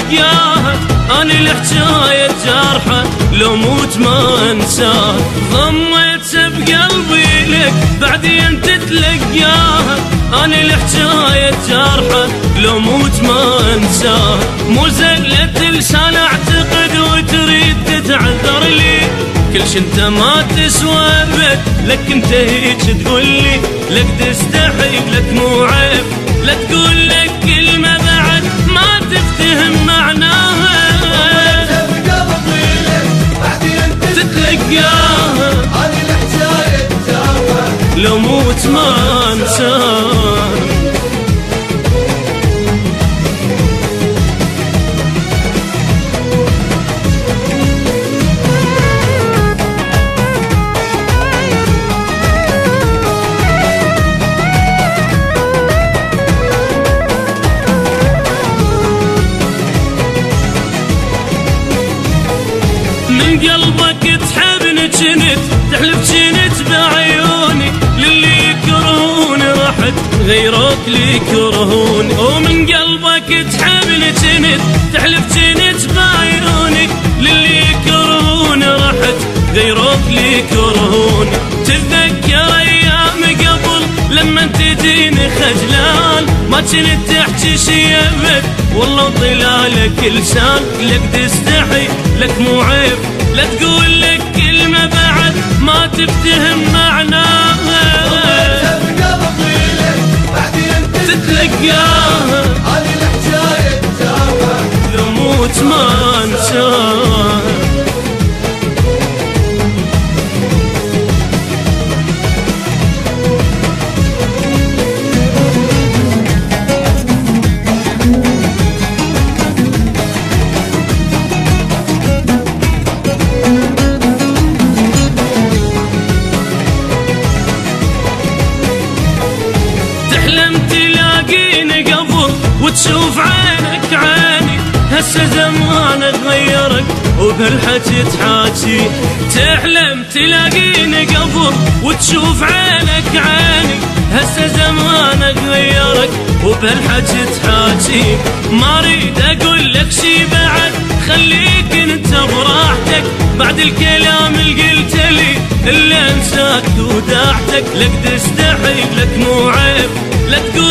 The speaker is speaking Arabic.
تتلقاها. أنا الحجاية جارحة لو موت ما انساها، ضميتها بقلبي لك بعدين تتلقاها. أنا الحجاية جارحة لو موت ما انساها، مو زلة لسان اعتقد وتريد تتعذر لي، كل شي انت ما تسوى بد لك انت هيك تقولي، لك تستحي لك مو عيب، لا تقول لك كلمة بعد ما تفتهم معناها. تتلقاها أنا الحجاية جارحة لو موت ما انساها. من قلبك تحبني جنت، تحلف جنت بعيوني، للي يكرهوني رحت غيرك لي يكرهوني. ومن قلبك تحبني جنت، تحلف جنت بعيوني، للي يكرهوني رحت غيرك لي يكرهوني. تتذكر ايام قبل لما تجيني خجلان، ما كنت تحكي شي ابد والله طلع لك لسان، لك تستحي لك مو عيب، لا تقول لك كلمة بعد ما تفتهم معناها. تتلقاها أنا الحجاية جارحة لو موت ما انساها. وتشوف عينك عيني، هسه زمانك غيرك وبهالحكي تحاكي. تحلم تلاقيني قبل وتشوف عينك عيني، هسه زمانك غيرك وبهالحكي تحاكي. ما اريد اقول لك شي بعد، خليك انت براحتك، بعد الكلام اللي قلت لي الا انساك وداعتك، لك تستحي لك مو عيب، لا تقول